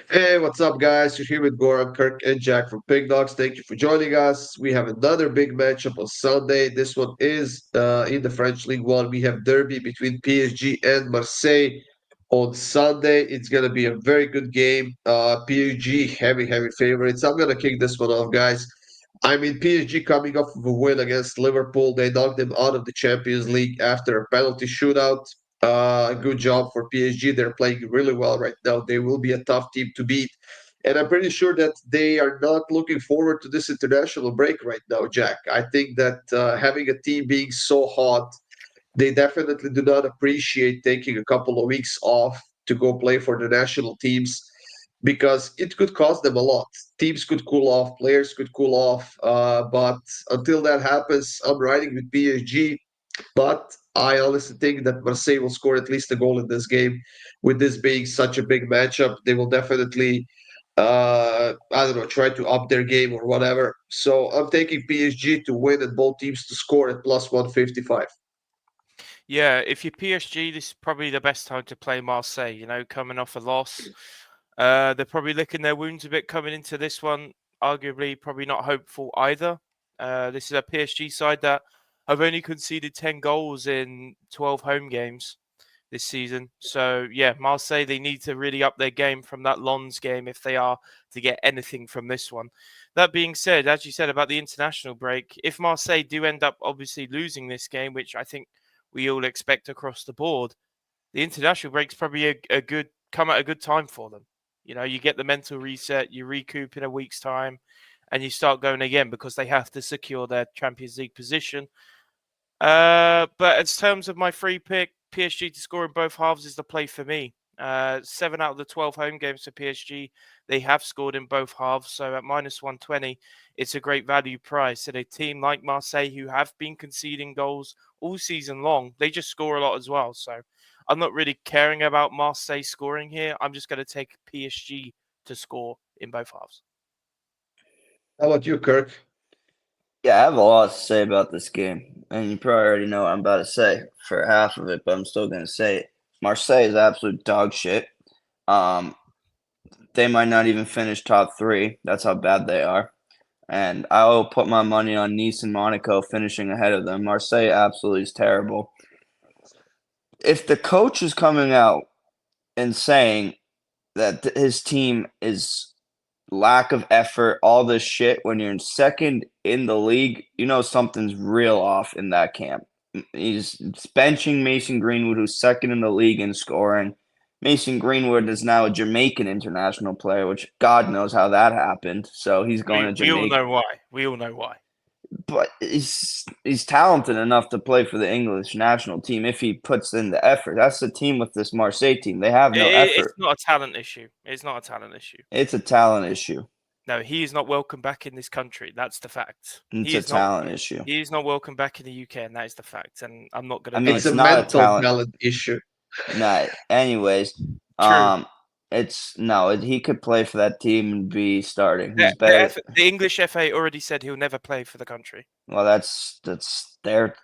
Hey, what's up, guys? You're here with Goran, Kirk, and Jack from PickDawgz. Thank you for joining us. We have another big matchup on Sunday. This one is in the French League One. We have derby between PSG and Marseille on Sunday. It's going to be a very good game. PSG, heavy favorites. I'm going to kick this one off, guys. I mean, PSG coming off of a win against Liverpool. They knocked them out of the Champions League after a penalty shootout. Good job for PSG. They're playing really well right now. They will be a tough team to beat. And I'm pretty sure that they are not looking forward to this international break right now, Jack. I think that having a team being so hot, they definitely do not appreciate taking a couple of weeks off to go play for the national teams because it could cost them a lot. Teams could cool off, players could cool off. But until that happens, I'm riding with PSG. But I honestly think that Marseille will score at least a goal in this game. With this being such a big matchup, they will definitely, I don't know, try to up their game or whatever. So I'm taking PSG to win and both teams to score at plus 155. Yeah, if you're PSG, this is probably the best time to play Marseille. Coming off a loss, they're probably licking their wounds a bit coming into this one. Arguably, probably not hopeful either. This is a PSG side that have only conceded 10 goals in 12 home games this season. So yeah, Marseille, they need to really up their game from that Lens game if they are to get anything from this one. That being said, as you said about the international break, if Marseille do end up obviously losing this game, which I think we all expect across the board, the international break's probably a good come at a good time for them. You get the mental reset, you recoup in a week's time, and you start going again because they have to secure their Champions League position. But in terms of my free pick, PSG to score in both halves is the play for me. 7 out of the 12 home games for PSG, they have scored in both halves. So at minus 120, it's a great value price. And a team like Marseille, who have been conceding goals all season long, they just score a lot as well. So I'm not really caring about Marseille scoring here. I'm just going to take PSG to score in both halves. How about you, Kirk? Yeah, I have a lot to say about this game, and you probably already know what I'm about to say for half of it, but I'm still going to say it. Marseille is absolute dog shit. Um, they might not even finish top three. That's how bad they are. And I will put my money on Nice and Monaco finishing ahead of them. Marseille absolutely is terrible. If the coach is coming out and saying that his team is lack of effort, all this shit, when you're in second in the league, you know something's real off in that camp. He's benching Mason Greenwood, who's second in the league in scoring. Mason Greenwood is now a Jamaican international player, which God knows how that happened. So he's going to We all Jamaica. know why. We all know why. But he's talented enough to play for the English national team if he puts in the effort. That's the team with this Marseille team. They have no It's effort. not a talent issue. It's not a talent issue. It's a talent issue. No, he is not welcome back in this country. That's the fact. It's He a is not. talent issue. He is not welcome back in the UK, and that is the fact. And I'm not going I to mean, It's a it's dive not a mental talent. talent issue. Nah, anyways, True. it's no. He could play for that team and be starting. The, He's better. the English FA already said he'll never play for the country. Well, that's their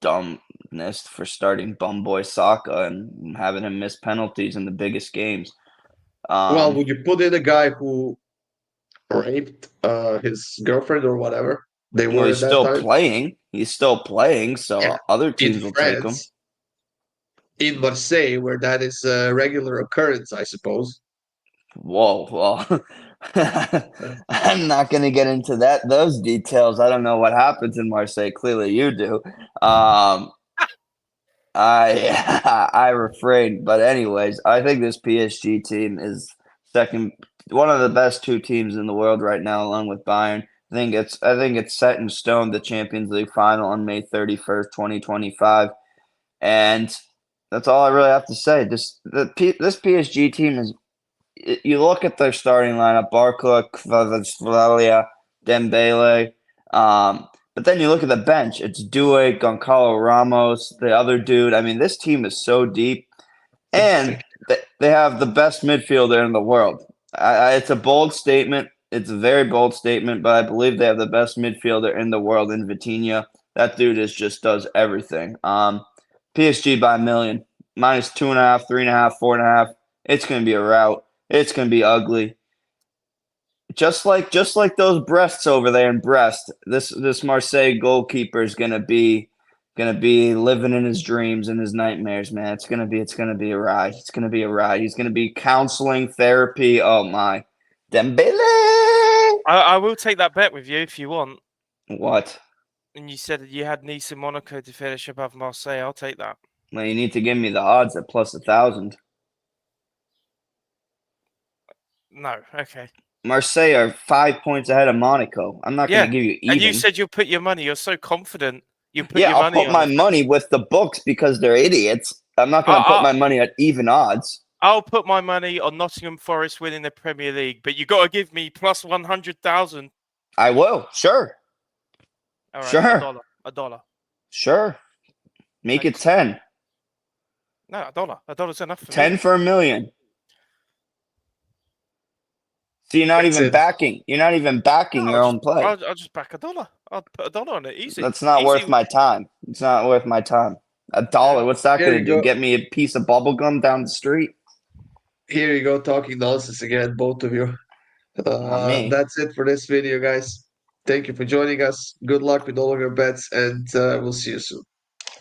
dumbness for starting bumboy Saka and having him miss penalties in the biggest games. Well, Um, would you put in a guy who raped his girlfriend or whatever they well, were he's at that still time? playing. He's still playing, Yeah, so other in teams will take him. France, in Marseille, where that is a regular occurrence, I suppose. Whoa, well, I'm not going to get into those details. I don't know what happens in Marseille. Clearly, you do. Um, I refrain, but anyways, I think this PSG team is second, one of the best two teams in the world right now, along with Bayern. I think it's set in stone the Champions League final on May 31st, 2025, and that's all I really have to say. This PSG team is. You look at their starting lineup: Barcola, Kvaratskhelia, Dembele. But then you look at the bench. It's Doué, Goncalo Ramos, the other dude. I mean, this team is so deep, and they have the best midfielder in the world. It's a bold statement. It's a very bold statement, but I believe they have the best midfielder in the world in Vitinha. That dude just does everything. PSG by a million, minus 2.5, 3.5, 4.5. It's going to be a rout. It's gonna be ugly. Just like those breasts over there in Brest. This Marseille goalkeeper is gonna be living in his dreams and his nightmares, man. It's gonna be a ride. It's gonna be a ride. He's gonna be counseling, therapy. Oh my, Dembele. I will take that bet with you if you want. What? And you said you had Nice and Monaco to finish above Marseille. I'll take that. Well, you need to give me the odds at plus 1,000. No, okay. Marseille are 5 points ahead of Monaco. I'm not going to give you even. And you said you'll put your money. You're so confident. You put yeah, your I'll money put on my it. money with the books because they're idiots. I'm not going to put my money at even odds. I'll put my money on Nottingham Forest winning the Premier League, but you got to give me plus 100,000. I will. Sure. All right, sure. A dollar. Sure. Make it 10. No, a dollar. A dollar's enough for 10 me. for $1 million. So you're not even backing. You're not even backing your own play. I'll just back a dollar. I'll put a dollar on it. Easy. That's not worth my time. It's not worth my time. $1. What's that going to do? Get me a piece of bubble gum down the street? Here you go, talking nonsense again, both of you. Me. That's it for this video, guys. Thank you for joining us. Good luck with all of your bets, and we'll see you soon.